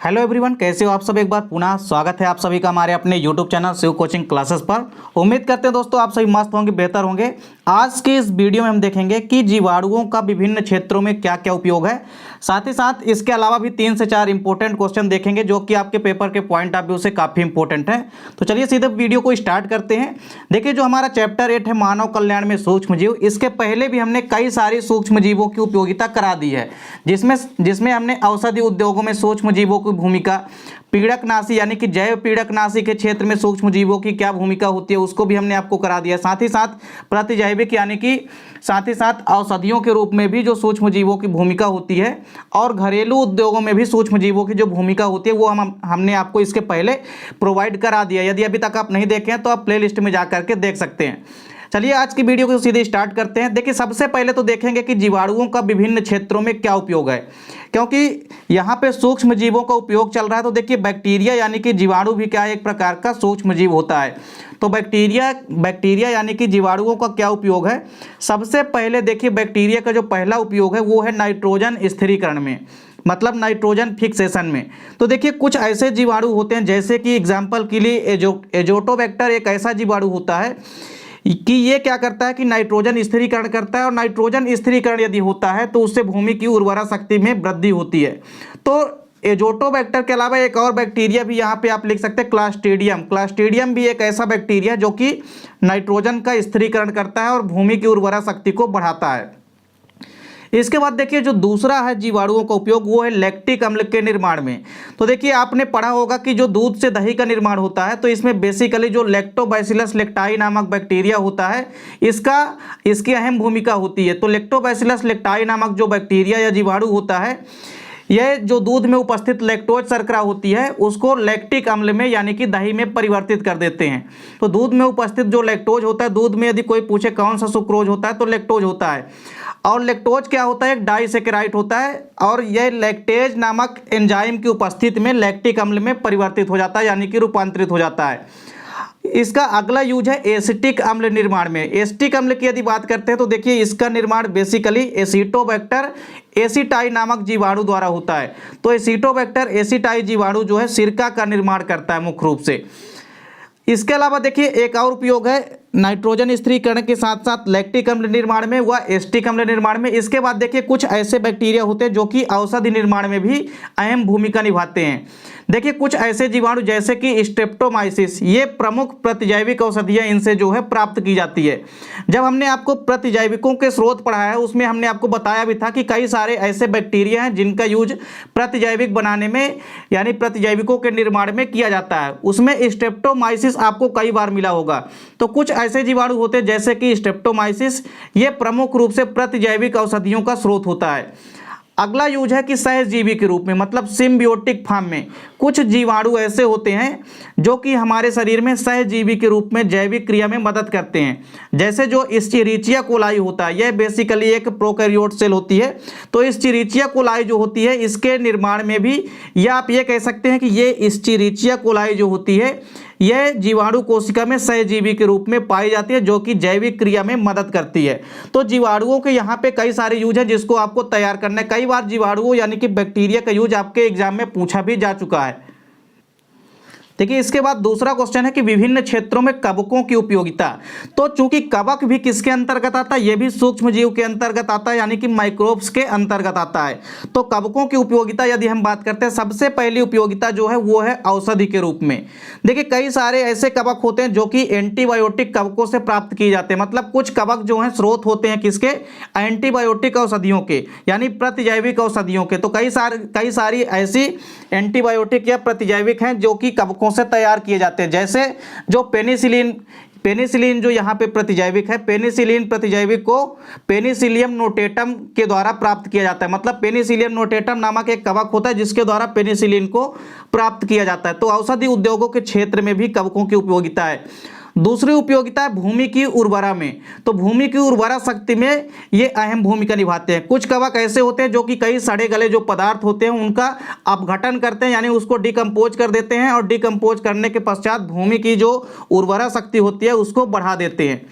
Hello everyone, कैसे हो आप सब। एक बार पुनः स्वागत है आप सभी का हमारे अपने YouTube channel Shiv coaching classes पर। उम्मीद करते हैं दोस्तों आप सभी मस्त होंगे, बेहतर होंगे। आज के इस वीडियो में हम देखेंगे कि जीवाणुओं का विभिन्न क्षेत्रों में क्या क्या उपयोग है। साथ ही साथ इसके अलावा भी 3 से 4 इंपॉर्टेंट क्वेश्चन देखेंगे जो कि आपके पेपर के पॉइंट ऑफ व्यू से काफ़ी इंपॉर्टेंट है। तो चलिए सीधे वीडियो को स्टार्ट करते हैं। देखिए, जो हमारा चैप्टर 8 है मानव कल्याण में सूक्ष्म जीव, इसके पहले भी हमने कई सारी सूक्ष्म जीवों की उपयोगिता करा दी है, जिसमें हमने औषधि उद्योगों में सूक्ष्म जीवों की भूमिका, पीड़कनाशी यानी कि जैव पीड़कनाशी के क्षेत्र में सूक्ष्म जीवों की क्या भूमिका होती है उसको भी हमने आपको करा दिया। साथ ही साथ प्रतिजैविक यानी कि साथ ही साथ औषधियों के रूप में भी जो सूक्ष्म जीवों की भूमिका होती है और घरेलू उद्योगों में भी सूक्ष्म जीवों की जो भूमिका होती है वो हमने आपको इसके पहले प्रोवाइड करा दिया। यदि अभी तक आप नहीं देखे हैं तो आप प्लेलिस्ट में जा करके देख सकते हैं। चलिए आज की वीडियो को सीधे स्टार्ट करते हैं। देखिए, सबसे पहले तो देखेंगे कि जीवाणुओं का विभिन्न क्षेत्रों में क्या उपयोग है, क्योंकि यहाँ पे सूक्ष्म जीवों का उपयोग चल रहा है। तो देखिए, बैक्टीरिया यानी कि जीवाणु भी क्या है, एक प्रकार का सूक्ष्म जीव होता है। तो बैक्टीरिया यानी कि जीवाणुओं का क्या उपयोग है। सबसे पहले देखिए, बैक्टीरिया का जो पहला उपयोग है वो है नाइट्रोजन स्थिरीकरण में, मतलब नाइट्रोजन फिक्सेशन में। तो देखिए, कुछ ऐसे जीवाणु होते हैं जैसे कि एग्जाम्पल के लिए एजोटोबैक्टर एक ऐसा जीवाणु होता है कि ये क्या करता है कि नाइट्रोजन स्थिरीकरण करता है, और नाइट्रोजन स्थिरीकरण यदि होता है तो उससे भूमि की उर्वरा शक्ति में वृद्धि होती है। तो एजोटोबैक्टर के अलावा एक और बैक्टीरिया भी यहाँ पे आप लिख सकते हैं, क्लास्ट्रीडियम। क्लास्ट्रीडियम भी एक ऐसा बैक्टीरिया है जो कि नाइट्रोजन का स्थिरीकरण करता है और भूमि की उर्वरा शक्ति को बढ़ाता है। इसके बाद देखिए, जो दूसरा है जीवाणुओं का उपयोग वो है लैक्टिक अम्ल के निर्माण में। तो देखिए, आपने पढ़ा होगा कि जो दूध से दही का निर्माण होता है तो इसमें बेसिकली जो लैक्टोबैसिलस लेक्टाई नामक बैक्टीरिया होता है इसकी अहम भूमिका होती है। तो लैक्टोबैसिलस लेक्टाई नामक जो बैक्टीरिया या जीवाणु होता है, यह जो दूध में उपस्थित लैक्टोज शर्करा होती है उसको लैक्टिक अम्ल में यानी कि दही में परिवर्तित कर देते हैं। तो दूध में उपस्थित जो लैक्टोज होता है, दूध में यदि कोई पूछे कौन सा सुक्रोज होता है तो लैक्टोज होता है, और लैक्टोज क्या होता है, एक डाइसेकेराइड होता है, और यह लैक्टेज नामक एंजाइम की उपस्थिति में लैक्टिक अम्ल में परिवर्तित हो जाता है यानी कि रूपांतरित हो जाता है। इसका अगला यूज है एसिटिक अम्ल निर्माण में। एसिटिक अम्ल की यदि बात करते हैं तो देखिए, इसका निर्माण बेसिकली एसिटोबैक्टर एसिटाई नामक जीवाणु द्वारा होता है। तो एसिटोबैक्टर एसिटाई जीवाणु जो है सिरका का निर्माण करता है मुख्य रूप से। इसके अलावा देखिए, एक और उपयोग है नाइट्रोजन स्थिरीकरण के साथ साथ लैक्टिक अम्ल निर्माण में व एसिटिक अम्ल निर्माण में। इसके बाद देखिए, कुछ ऐसे बैक्टीरिया होते हैं जो कि औषधि निर्माण में भी अहम भूमिका निभाते हैं। देखिए, कुछ ऐसे जीवाणु जैसे कि स्ट्रेप्टोमाइसिस, ये प्रमुख प्रतिजैविक औषधियाँ इनसे जो है प्राप्त की जाती है। जब हमने आपको प्रतिजैविकों के स्रोत पढ़ाया है उसमें हमने आपको बताया भी था कि कई सारे ऐसे बैक्टीरिया हैं जिनका यूज प्रतिजैविक बनाने में यानी प्रतिजैविकों के निर्माण में किया जाता है। उसमें स्ट्रेप्टोमाइसिस आपको कई बार मिला होगा। तो कुछ ऐसे जीवाणु होते हैं जैसे कि स्ट्रेप्टोमाइसिस, ये प्रमुख रूप से प्रतिजैविक औषधियों का स्रोत होता है। अगला यूज है कि सहजीवी के रूप में, मतलब सिम्बियोटिक फॉर्म में कुछ जीवाणु ऐसे होते हैं जो कि हमारे शरीर में सहजीवी के रूप में जैविक क्रिया में मदद करते हैं। जैसे जो इस्चेरिचिया कोलाई होता है, यह बेसिकली एक प्रोकैरियोट सेल होती है। तो इस्चेरिचिया कोलाई जो होती है इसके निर्माण में भी, या आप ये कह सकते हैं कि ये इस्चेरिचिया कोलाई जो होती है यह जीवाणु कोशिका में सहजीवी के रूप में पाई जाती है जो कि जैविक क्रिया में मदद करती है। तो जीवाणुओं के यहाँ पे कई सारे यूज है जिसको आपको तैयार करना है। कई बार जीवाणुओं यानी कि बैक्टीरिया का यूज आपके एग्जाम में पूछा भी जा चुका है। देखिए, इसके बाद दूसरा क्वेश्चन है कि विभिन्न क्षेत्रों में कवकों की उपयोगिता। तो चूंकि कवक भी किसके अंतर्गत आता है, यह भी सूक्ष्म जीव के अंतर्गत आता है यानी कि माइक्रोब्स के अंतर्गत आता है। तो कवकों की उपयोगिता यदि हम बात करते हैं, सबसे पहली उपयोगिता जो है वो है औषधि के रूप में। देखिए, कई सारे ऐसे कवक होते हैं जो कि एंटीबायोटिक कवकों से प्राप्त किए जाते हैं। मतलब कुछ कवक जो हैं स्रोत होते हैं किसके, एंटीबायोटिक औषधियों के यानी प्रतिजैविक औषधियों के। तो कई सारी ऐसी एंटीबायोटिक या प्रतिजैविक हैं जो कि कवकों से तैयार किए जाते हैं। जैसे जो पेनिसिलिन जो यहाँ पे प्रतिजैविक है, पेनिसिलिन प्रतिजैविक को पेनिसिलियम नोटेटम के द्वारा प्राप्त किया जाता है। मतलब पेनिसिलियम नोटेटम नामक एक कवक होता है जिसके द्वारा पेनिसिलिन को प्राप्त किया जाता है। तो औषधि उद्योगों के क्षेत्र में भी कवकों की उपयोगिता है। दूसरी उपयोगिता है भूमि की उर्वरा में। तो भूमि की उर्वरा शक्ति में ये अहम भूमिका निभाते हैं। कुछ कवक ऐसे होते हैं जो कि कई सड़े गले जो पदार्थ होते हैं उनका अपघटन करते हैं यानी उसको डिकम्पोज कर देते हैं, और डिकम्पोज करने के पश्चात भूमि की जो उर्वरा शक्ति होती है उसको बढ़ा देते हैं।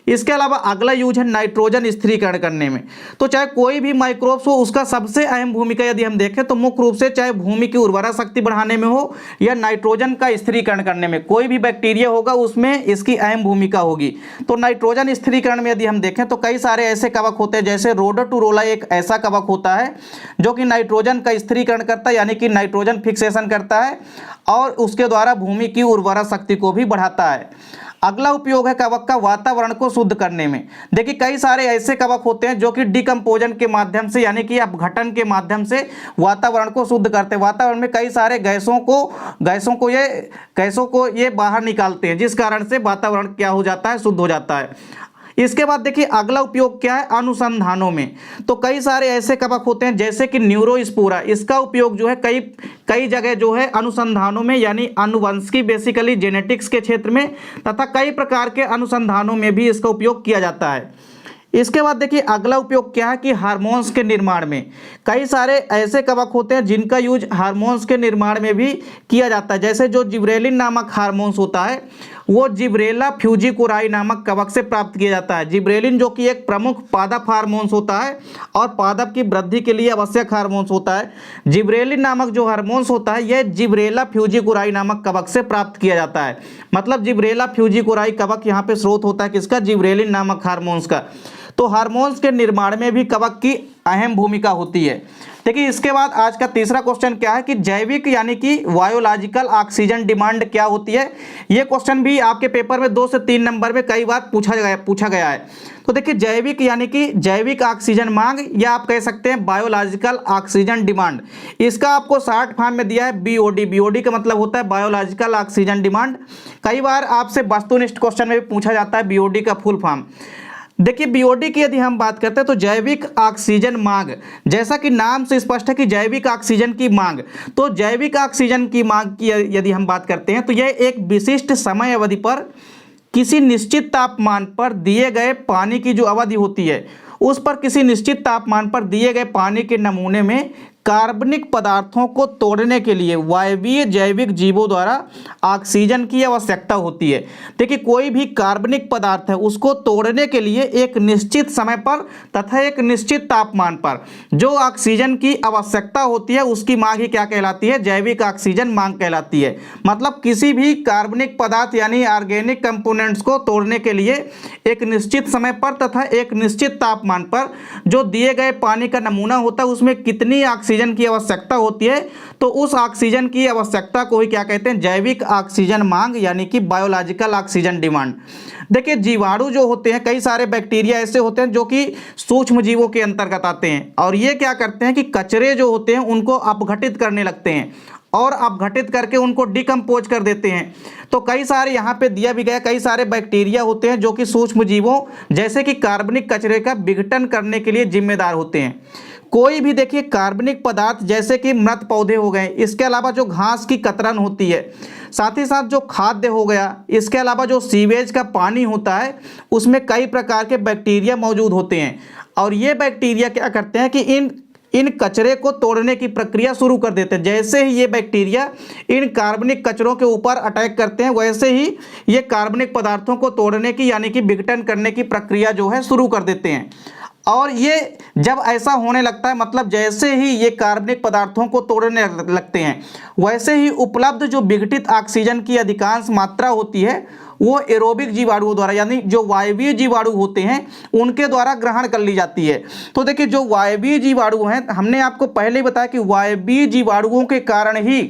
इसके अलावा अगला यूज है नाइट्रोजन स्थिरीकरण करने में। तो चाहे कोई भी माइक्रोब्स हो, उसका सबसे अहम भूमिका यदि हम देखें तो मुख्य रूप से चाहे भूमि की उर्वरा शक्ति बढ़ाने में हो या नाइट्रोजन का स्थिरीकरण करने में, कोई भी बैक्टीरिया होगा उसमें इसकी अहम भूमिका होगी। तो नाइट्रोजन स्थिरीकरण में यदि हम देखें तो कई सारे ऐसे कवक होते हैं, जैसे रोडोटुरोला एक ऐसा कवक होता है जो कि नाइट्रोजन का स्थिरीकरण करता है, यानी कि नाइट्रोजन फिक्सेशन करता है और उसके द्वारा भूमि की उर्वरा शक्ति को भी बढ़ाता है। अगला उपयोग है कवक का वातावरण को शुद्ध करने में। देखिए कई सारे ऐसे कवक होते हैं जो कि डिकम्पोजन के माध्यम से, यानी कि अपघटन के माध्यम से वातावरण को शुद्ध करते हैं। वातावरण में कई सारे गैसों को ये बाहर निकालते हैं, जिस कारण से वातावरण क्या हो जाता है, शुद्ध हो जाता है। इसके बाद देखिए अगला उपयोग क्या है, अनुसंधानों में। तो कई सारे ऐसे कवक होते हैं जैसे कि न्यूरोस्पोरा, इसका उपयोग जो है कई जगह जो है अनुसंधानों में, यानी आनुवंशिकी बेसिकली जेनेटिक्स के क्षेत्र में तथा कई प्रकार के अनुसंधानों में भी इसका उपयोग किया जाता है। इसके बाद देखिए अगला उपयोग क्या है कि हार्मोन्स के निर्माण में। कई सारे ऐसे कवक होते हैं जिनका यूज हार्मोन्स के निर्माण में भी किया जाता है, जैसे जो जिब्रेलिन नामक हार्मोन्स होता है वो जिब्रेला फ्यूजिकुराई नामक कवक से प्राप्त किया जाता है। जिब्रेलिन जो कि एक प्रमुख पादप हार्मोन्स होता है और पादप की वृद्धि के लिए आवश्यक हार्मोन्स होता है। जिब्रेलिन नामक जो हार्मोन्स होता है यह जिब्रेला फ्यूजिकुराई नामक कवक से प्राप्त किया जाता है। मतलब जिब्रेला फ्यूजिकुराई कवक यहाँ पे स्रोत होता है किसका, जिब्रेलिन नामक हार्मोन्स का। तो हार्मोन्स के निर्माण में भी कवक की अहम भूमिका होती है। देखिए इसके बाद आज का तीसरा क्वेश्चन क्या है कि जैविक यानी कि बायोलॉजिकल ऑक्सीजन डिमांड क्या होती है। ये क्वेश्चन भी आपके पेपर में 2 से 3 नंबर में कई बार पूछा गया है। तो देखिए जैविक यानी कि जैविक ऑक्सीजन मांग, या आप कह सकते हैं बायोलॉजिकल ऑक्सीजन डिमांड। इसका आपको शॉर्ट फॉर्म में दिया है बीओडी। बीओडी का मतलब होता है बायोलॉजिकल ऑक्सीजन डिमांड। कई बार आपसे वस्तुनिष्ठ क्वेश्चन में भी पूछा जाता है बीओडी का फुल फॉर्म। देखिए बीओडी की यदि हम बात करते हैं तो जैविक ऑक्सीजन मांग, जैसा कि नाम से स्पष्ट है कि जैविक ऑक्सीजन की मांग। तो जैविक ऑक्सीजन की मांग की यदि हम बात करते हैं तो यह एक विशिष्ट समय अवधि पर किसी निश्चित तापमान पर दिए गए पानी की जो अवधि होती है उस पर किसी निश्चित तापमान पर दिए गए पानी के नमूने में कार्बनिक पदार्थों को तोड़ने के लिए वायवीय जैविक जीवों द्वारा ऑक्सीजन की आवश्यकता होती है। देखिए कोई भी कार्बनिक पदार्थ है उसको तोड़ने के लिए एक निश्चित समय पर तथा एक निश्चित तापमान पर जो ऑक्सीजन की आवश्यकता होती है उसकी मांग ही क्या कहलाती है, जैविक ऑक्सीजन मांग कहलाती है। मतलब किसी भी कार्बनिक पदार्थ यानी ऑर्गेनिक कंपोनेंट्स को तोड़ने के लिए एक निश्चित समय पर तथा एक निश्चित तापमान पर जो दिए गए पानी का नमूना होता है उसमें कितनी ऑक्सीजन की आवश्यकता होती है, तो उस ऑक्सीजन की आवश्यकता को ही क्या कहते हैं, जैविक ऑक्सीजन मांग यानी कि बायोलॉजिकल ऑक्सीजन डिमांड। देखिए जीवाणु जो होते हैं, कई सारे बैक्टीरिया ऐसे होते हैं जो कि सूक्ष्म जीवों के अंतर्गत आते हैं और ये क्या करते हैं कि कचरे जो होते हैं उनको अपघटित करने लगते हैं और अपघटित करके उनको डिकम्पोज कर देते हैं। तो कई सारे यहाँ पे दिया भी गया, कई सारे बैक्टीरिया होते हैं जो कि सूक्ष्म जीवों जैसे कि कार्बनिक कचरे का विघटन करने के लिए जिम्मेदार होते हैं। कोई भी देखिए कार्बनिक पदार्थ जैसे कि मृत पौधे हो गए, इसके अलावा जो घास की कतरन होती है, साथ ही साथ जो खाद्य हो गया, इसके अलावा जो सीवेज का पानी होता है उसमें कई प्रकार के बैक्टीरिया मौजूद होते हैं और ये बैक्टीरिया क्या करते हैं कि इन कचरे को तोड़ने की प्रक्रिया शुरू कर देते हैं। जैसे ही ये बैक्टीरिया इन कार्बनिक कचरों के ऊपर अटैक करते हैं वैसे ही ये कार्बनिक पदार्थों को तोड़ने की यानी कि विघटन करने की प्रक्रिया जो है शुरू कर देते हैं। और ये जब ऐसा होने लगता है, मतलब जैसे ही ये कार्बनिक पदार्थों को तोड़ने लगते हैं वैसे ही उपलब्ध जो विघटित ऑक्सीजन की अधिकांश मात्रा होती है वो एरोबिक जीवाणुओं द्वारा यानी जो वायवीय जीवाणु होते हैं उनके द्वारा ग्रहण कर ली जाती है। तो देखिए जो वायवीय जीवाणु हैं, हमने आपको पहले ही बताया कि वायवीय जीवाणुओं के कारण ही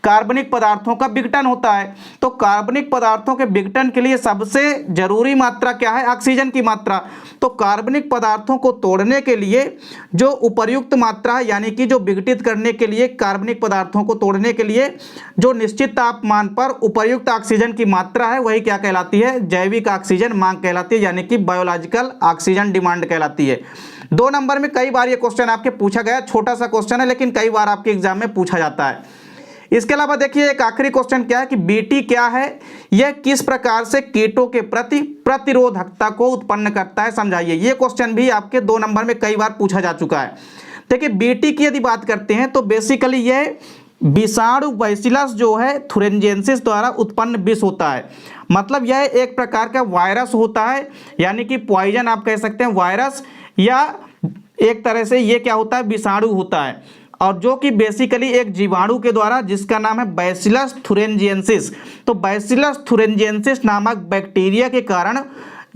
कार्बनिक पदार्थों का विघटन होता है। तो कार्बनिक पदार्थों के विघटन के लिए सबसे जरूरी मात्रा क्या है, ऑक्सीजन की मात्रा। तो कार्बनिक पदार्थों को तोड़ने के लिए जो उपर्युक्त मात्रा यानी कि जो विघटित करने के लिए कार्बनिक पदार्थों को तोड़ने के लिए जो निश्चित तापमान पर उपर्युक्त ऑक्सीजन की मात्रा है वही क्या कहलाती है, जैविक ऑक्सीजन मांग कहलाती है यानी कि बायोलॉजिकल ऑक्सीजन डिमांड कहलाती है। 2 नंबर में कई बार ये क्वेश्चन आपके पूछा गया, छोटा सा क्वेश्चन है लेकिन कई बार आपके एग्जाम में पूछा जाता है। इसके अलावा देखिए एक आखिरी क्वेश्चन क्या है कि बीटी क्या है, यह किस प्रकार से कीटों के प्रति प्रतिरोधकता को उत्पन्न करता है, समझाइए। ये क्वेश्चन भी आपके 2 नंबर में कई बार पूछा जा चुका है। देखिए बीटी की यदि बात करते हैं तो बेसिकली यह विषाणु बैसिलस जो है थुरिंजेंसिस द्वारा उत्पन्न विष होता है। मतलब यह एक प्रकार का वायरस होता है, यानी कि पॉइजन आप कह सकते हैं, वायरस या एक तरह से ये क्या होता है, विषाणु होता है, और जो कि बेसिकली एक जीवाणु के द्वारा, जिसका नाम है बैसिलस थुरिंजेंसिस। तो बैसिलस थुरिंजेंसिस नामक बैक्टीरिया के कारण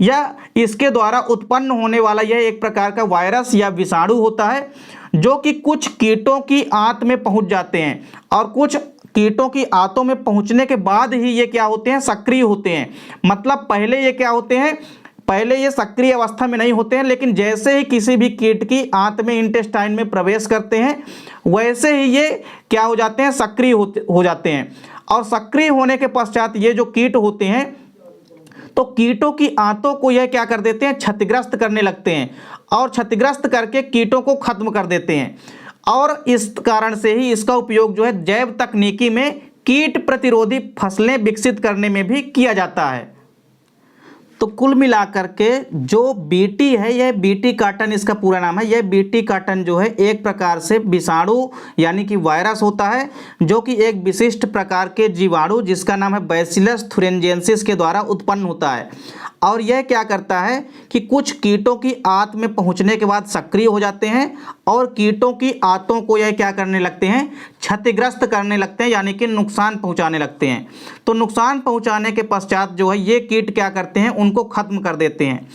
या इसके द्वारा उत्पन्न होने वाला यह एक प्रकार का वायरस या विषाणु होता है, जो कि कुछ कीटों की आंत में पहुंच जाते हैं, और कुछ कीटों की आंतों में पहुंचने के बाद ही ये क्या होते हैं, सक्रिय होते हैं। मतलब पहले ये क्या होते हैं, पहले ये सक्रिय अवस्था में नहीं होते हैं, लेकिन जैसे ही किसी भी कीट की आंत में, इंटेस्टाइन में प्रवेश करते हैं, वैसे ही ये क्या हो जाते हैं, सक्रिय हो जाते हैं। और सक्रिय होने के पश्चात ये जो कीट होते हैं, तो कीटों की आंतों को यह क्या कर देते हैं, क्षतिग्रस्त करने लगते हैं, और क्षतिग्रस्त करके कीटों को खत्म कर देते हैं। और इस कारण से ही इसका उपयोग जो है जैव तकनीकी में कीट प्रतिरोधी फसलें विकसित करने में भी किया जाता है। तो कुल मिलाकर के जो बीटी है, यह बीटी काटन इसका पूरा नाम है। यह बीटी काटन जो है एक प्रकार से विषाणु यानी कि वायरस होता है, जो कि एक विशिष्ट प्रकार के जीवाणु जिसका नाम है बैसिलस थुरिंजेंसिस के द्वारा उत्पन्न होता है। और यह क्या करता है कि कुछ कीटों की आंत में पहुंचने के बाद सक्रिय हो जाते हैं, और कीटों की आंतों को यह क्या करने लगते हैं, क्षतिग्रस्त करने लगते हैं, यानी कि नुकसान पहुंचाने लगते हैं। तो नुकसान पहुंचाने के पश्चात जो है ये कीट क्या करते हैं, उनको खत्म कर देते हैं।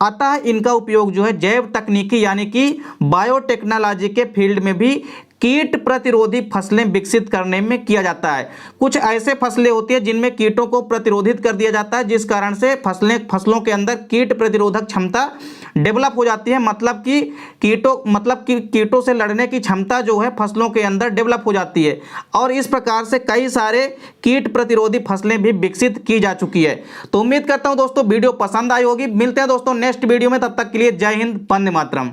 अतः इनका उपयोग जो है जैव तकनीकी यानी कि बायोटेक्नोलॉजी के फील्ड में भी कीट प्रतिरोधी फसलें विकसित करने में किया जाता है। कुछ ऐसे फसलें होती है जिनमें कीटों को प्रतिरोधित कर दिया जाता है, जिस कारण से फसलों के अंदर कीट प्रतिरोधक क्षमता डेवलप हो जाती है। मतलब कि कीटों से लड़ने की क्षमता जो है फसलों के अंदर डेवलप हो जाती है, और इस प्रकार से कई सारे कीट प्रतिरोधी फसलें भी विकसित की जा चुकी है। तो उम्मीद करता हूं दोस्तों वीडियो पसंद आई होगी। मिलते हैं दोस्तों नेक्स्ट वीडियो में, तब तक के लिए जय हिंद, वंदे मातरम।